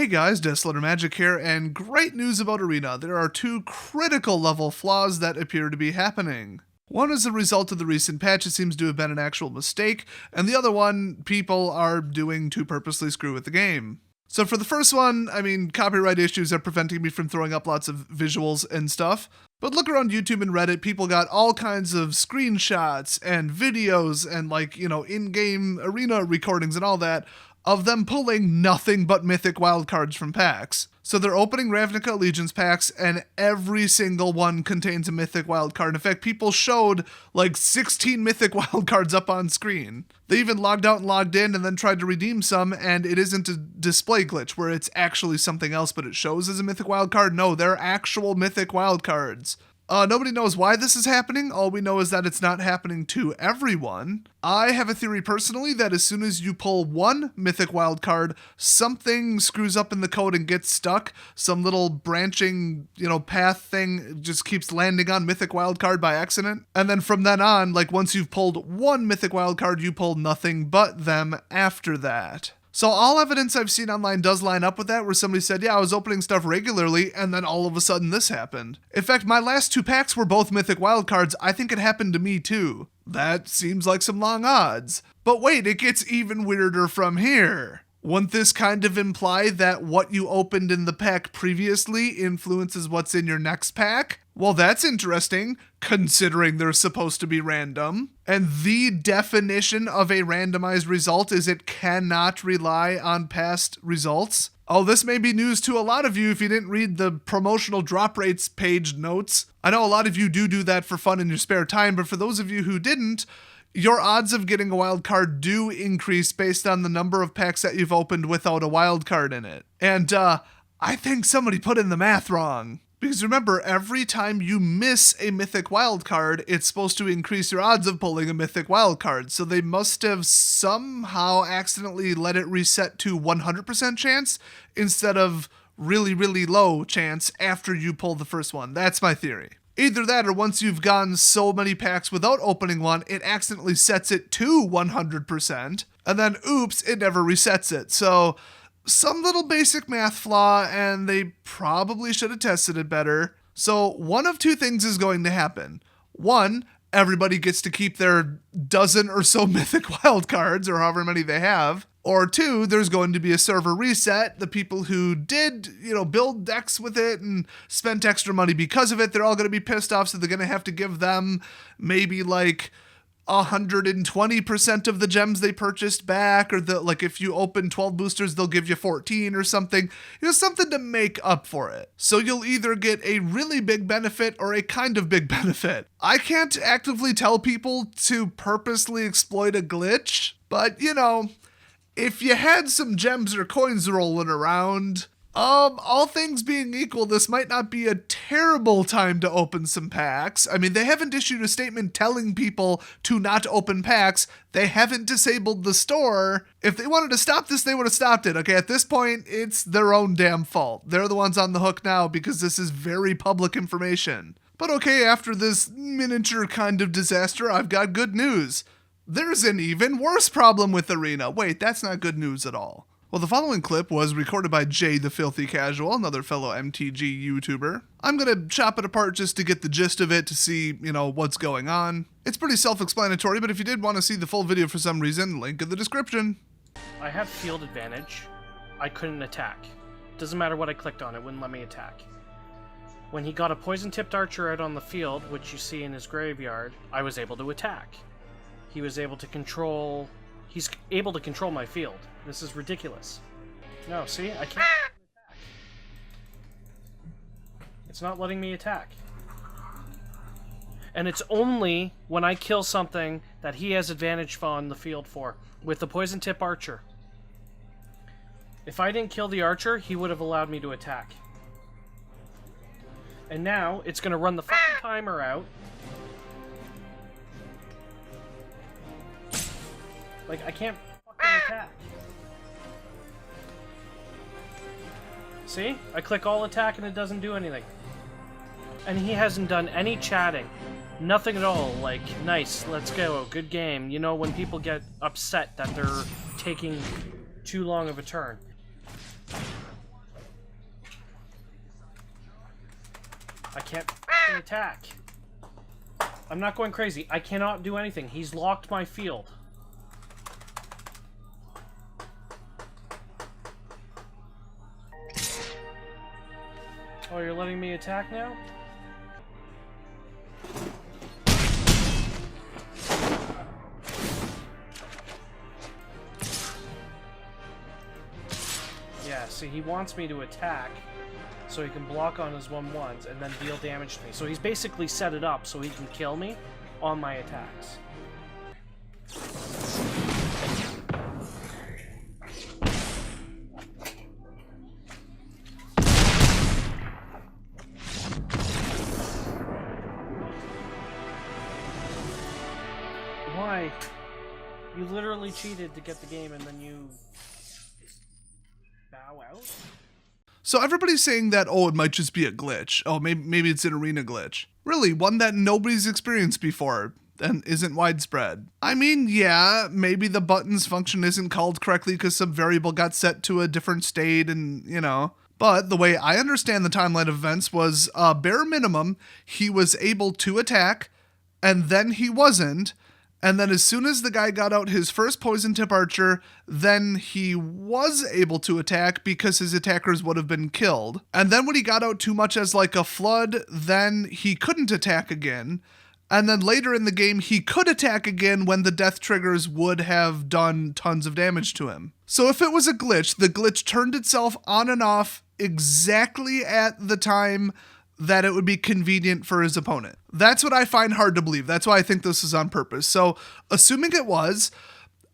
Hey guys, Desolator Magic here, and great news about Arena. There are two critical level flaws that appear to be happening. One is a result of the recent patch. It seems to have been an actual mistake, and the other one, people are doing to purposely screw with the game. So for the first one, copyright issues are preventing me from throwing up lots of visuals and stuff. But look around YouTube and Reddit, people got all kinds of screenshots and videos and in-game arena recordings and all that of them pulling nothing but mythic wildcards from packs. So they're opening Ravnica Allegiance packs, and every single one contains a mythic wildcard. In fact, people showed like 16 mythic wildcards up on screen. They even logged out and logged in and then tried to redeem some, and it isn't a display glitch where it's actually something else, but it shows as a mythic wildcard. No, they're actual mythic wildcards. Nobody knows why this is happening. All we know is that it's not happening to everyone. I have a theory personally that as soon as you pull one mythic wildcard, something screws up in the code and gets stuck. Some little branching, path thing just keeps landing on mythic wildcard by accident. And then from then on, once you've pulled one mythic wildcard, you pull nothing but them after that. So all evidence I've seen online does line up with that, where somebody said, yeah, I was opening stuff regularly, and then all of a sudden this happened. In fact, my last two packs were both mythic wildcards. I think it happened to me too. That seems like some long odds. But wait, it gets even weirder from here. Wouldn't this kind of imply that what you opened in the pack previously influences what's in your next pack? Well, that's interesting, considering they're supposed to be random. And the definition of a randomized result is it cannot rely on past results. Oh, this may be news to a lot of you if you didn't read the promotional drop rates page notes. I know a lot of you do that for fun in your spare time, but for those of you who didn't, your odds of getting a wild card do increase based on the number of packs that you've opened without a wild card in it. And I think somebody put in the math wrong. Because remember, every time you miss a mythic wild card, it's supposed to increase your odds of pulling a mythic wild card. So they must have somehow accidentally let it reset to 100% chance instead of really, really low chance after you pull the first one. That's my theory. Either that, or once you've gone so many packs without opening one, it accidentally sets it to 100%, and then oops, it never resets it. So some little basic math flaw, and they probably should have tested it better. So one of two things is going to happen. One, everybody gets to keep their dozen or so mythic wildcards, or however many they have. Or two, there's going to be a server reset. The people who did, build decks with it and spent extra money because of it, they're all going to be pissed off, so they're going to have to give them maybe 120% of the gems they purchased back, or if you open 12 boosters, they'll give you 14 or something. Something to make up for it. So you'll either get a really big benefit or a kind of big benefit. I can't actively tell people to purposely exploit a glitch, but if you had some gems or coins rolling around, all things being equal, this might not be a terrible time to open some packs. They haven't issued a statement telling people to not open packs. They haven't disabled the store. If they wanted to stop this, they would have stopped it. Okay, at this point, it's their own damn fault. They're the ones on the hook now because this is very public information. But okay, after this miniature kind of disaster, I've got good news. There's an even worse problem with Arena. Wait, that's not good news at all. Well, the following clip was recorded by Jay the Filthy Casual, another fellow MTG YouTuber. I'm gonna chop it apart just to get the gist of it to see, what's going on. It's pretty self-explanatory, but if you did want to see the full video for some reason, link in the description. I have field advantage. I couldn't attack. Doesn't matter what I clicked on, it wouldn't let me attack. When he got a poison-tipped archer out on the field, which you see in his graveyard, I was able to attack. He was able to control... He's able to control my field. This is ridiculous. No, see? I can't attack. It's not letting me attack. And it's only when I kill something that he has advantage on the field for, with the poison tip archer. If I didn't kill the archer, he would have allowed me to attack. And now, it's going to run the fucking timer out. I can't fucking attack. See? I click all attack and it doesn't do anything. And he hasn't done any chatting. Nothing at all. Nice, let's go, good game. When people get upset that they're taking too long of a turn. I can't f***ing attack. I'm not going crazy. I cannot do anything. He's locked my field. Oh, you're letting me attack now? Yeah, see, he wants me to attack so he can block on his 1/1s and then deal damage to me. So he's basically set it up so he can kill me on my attacks. Why? You literally cheated to get the game and then you bow out? So everybody's saying that, oh, it might just be a glitch. Oh, maybe it's an arena glitch. Really, one that nobody's experienced before and isn't widespread. I mean, yeah, maybe the button's function isn't called correctly because some variable got set to a different state and, you know. But the way I understand the timeline of events was, bare minimum, he was able to attack, and then he wasn't. And then as soon as the guy got out his first poison tip archer, then he was able to attack because his attackers would have been killed. And then when he got out too much as like a flood, then he couldn't attack again. And then later in the game, he could attack again when the death triggers would have done tons of damage to him. So if it was a glitch, the glitch turned itself on and off exactly at the time that it would be convenient for his opponent. That's what I find hard to believe. That's why I think this is on purpose. So, assuming it was,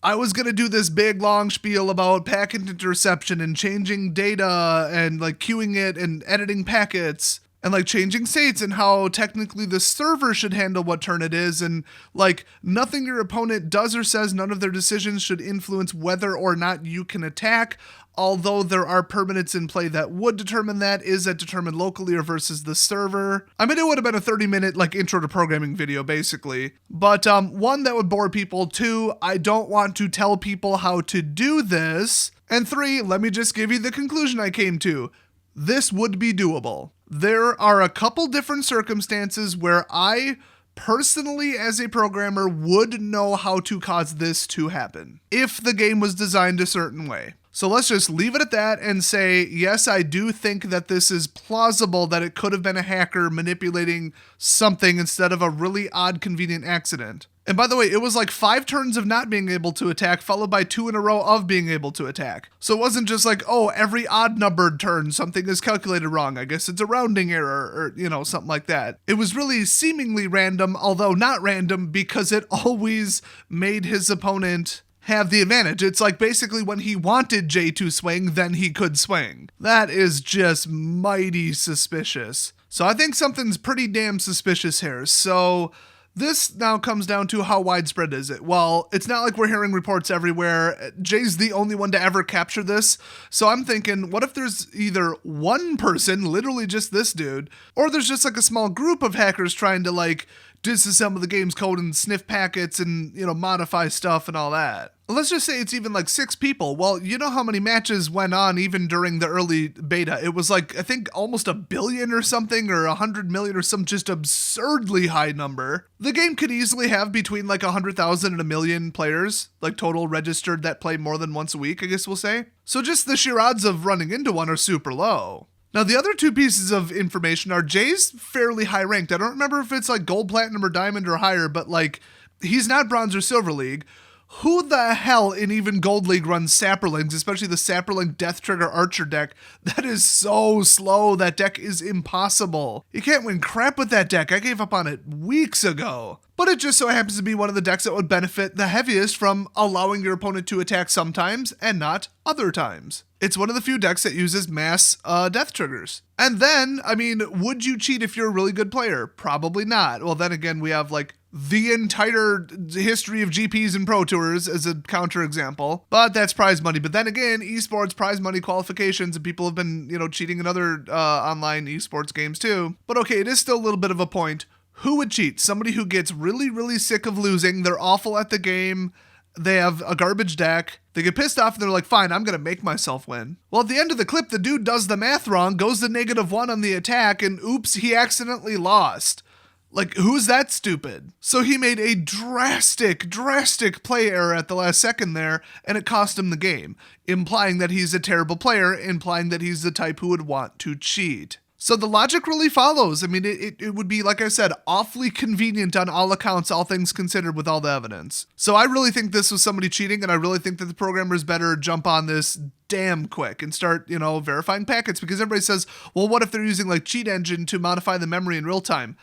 I was going to do this big long spiel about packet interception and changing data and like queuing it and editing packets and like changing states and how technically the server should handle what turn it is, and like nothing your opponent does or says, none of their decisions should influence whether or not you can attack. Although there are permanents in play that would determine that. Is that determined locally or versus the server? I mean, it would have been a 30-minute like intro to programming video, basically. But one, that would bore people. Two, I don't want to tell people how to do this. And three, let me just give you the conclusion I came to. This would be doable. There are a couple different circumstances where I personally, as a programmer, would know how to cause this to happen if the game was designed a certain way. So let's just leave it at that and say, yes, I do think that this is plausible that it could have been a hacker manipulating something instead of a really odd, convenient accident. And by the way, it was like 5 turns of not being able to attack, followed by 2 in a row of being able to attack. So it wasn't just like, oh, every odd numbered turn, something is calculated wrong. I guess it's a rounding error or, you know, something like that. It was really seemingly random, although not random, because it always made his opponent have the advantage. It's like basically when he wanted Jay to swing, then he could swing. That is just mighty suspicious. So I think something's pretty damn suspicious here. So this now comes down to how widespread is it? Well, it's not like we're hearing reports everywhere. Jay's the only one to ever capture this. So I'm thinking, what if there's either one person, literally just this dude, or there's just like a small group of hackers trying to like disassemble the game's code and sniff packets and, you know, modify stuff and all that. Let's just say it's even like 6 people. Well, you know how many matches went on even during the early beta? It was like, I think almost 1 billion or something, or 100 million or some just absurdly high number. The game could easily have between like 100,000 and 1 million players, like total registered that play more than once a week, I guess we'll say. So just the sheer odds of running into one are super low. Now, the other 2 pieces of information are Jay's fairly high ranked. I don't remember if it's like gold, platinum, or diamond or higher, but like he's not bronze or silver league. Who the hell in even Gold League runs Saprolings, especially the Saproling Death Trigger Archer deck? That is so slow. That deck is impossible. You can't win crap with that deck. I gave up on it weeks ago. But it just so happens to be one of the decks that would benefit the heaviest from allowing your opponent to attack sometimes and not other times. It's one of the few decks that uses mass death triggers. And then, I mean, would you cheat if you're a really good player? Probably not. Well, then again, we have like the entire history of GPs and Pro Tours as a counterexample. But that's prize money. But then again, esports prize money qualifications, and people have been, you know, cheating in other online esports games too. But okay, it is still a little bit of a point. Who would cheat? Somebody who gets really, really sick of losing. They're awful at the game. they have a garbage deck, they get pissed off and they're like, fine, I'm gonna make myself win. Well, at the end of the clip, the dude does the math wrong, goes to -1 on the attack, and oops, he accidentally lost. Like, who's that stupid? So he made a drastic play error at the last second there, and it cost him the game, implying that he's a terrible player, implying that he's the type who would want to cheat. So the logic really follows. I mean, it would be, like I said, awfully convenient on all accounts, all things considered, with all the evidence. So I really think this was somebody cheating, and I really think that the programmers better jump on this damn quick and start, verifying packets, because everybody says, well, what if they're using like Cheat Engine to modify the memory in real time?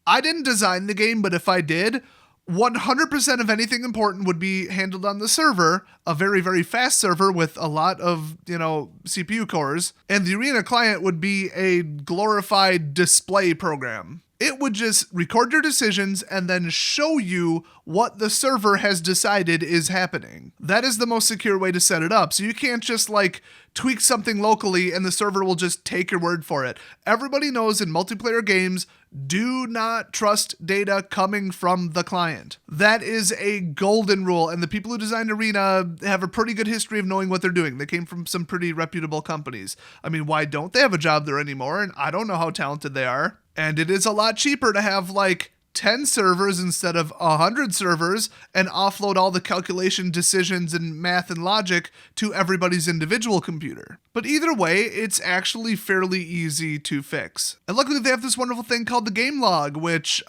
I didn't design the game, but if I did, 100% of anything important would be handled on the server, a very, very fast server with a lot of, CPU cores, and the Arena client would be a glorified display program. It would just record your decisions and then show you what the server has decided is happening. That is the most secure way to set it up. So you can't just tweak something locally and the server will just take your word for it. Everybody knows in multiplayer games, do not trust data coming from the client. That is a golden rule, and the people who designed Arena have a pretty good history of knowing what they're doing. They came from some pretty reputable companies. I mean, why don't they have a job there anymore? And I don't know how talented they are. And it is a lot cheaper to have 10 servers instead of 100 servers and offload all the calculation decisions and math and logic to everybody's individual computer. But either way, it's actually fairly easy to fix. And luckily they have this wonderful thing called the game log, which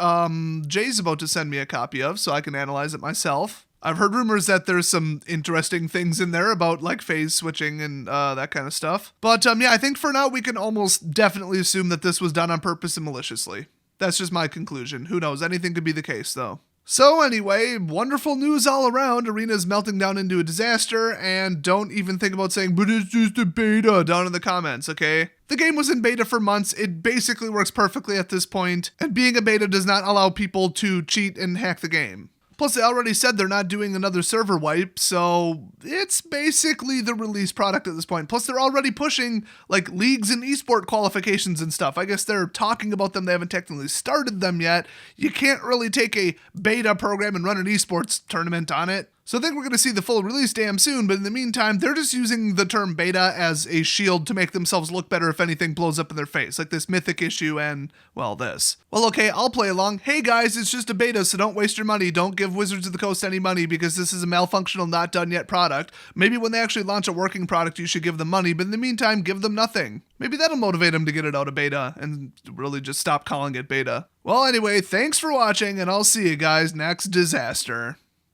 Jay's about to send me a copy of so I can analyze it myself. I've heard rumors that there's some interesting things in there about phase switching and that kind of stuff. But yeah, I think for now we can almost definitely assume that this was done on purpose and maliciously. That's just my conclusion. Who knows? Anything could be the case, though. So anyway, wonderful news all around. Arena's melting down into a disaster, and don't even think about saying, but it's just a beta, down in the comments, okay? The game was in beta for months. It basically works perfectly at this point, and being a beta does not allow people to cheat and hack the game. Plus, they already said they're not doing another server wipe, so it's basically the release product at this point. Plus, they're already pushing, leagues and esport qualifications and stuff. I guess they're talking about them. They haven't technically started them yet. You can't really take a beta program and run an esports tournament on it. So I think we're going to see the full release damn soon, but in the meantime, they're just using the term beta as a shield to make themselves look better if anything blows up in their face, like this mythic issue and, well, this. Well, okay, I'll play along. Hey guys, it's just a beta, so don't waste your money. Don't give Wizards of the Coast any money because this is a malfunctional, not done yet product. Maybe when they actually launch a working product, you should give them money, but in the meantime, give them nothing. Maybe that'll motivate them to get it out of beta and really just stop calling it beta. Well, anyway, thanks for watching, and I'll see you guys next disaster.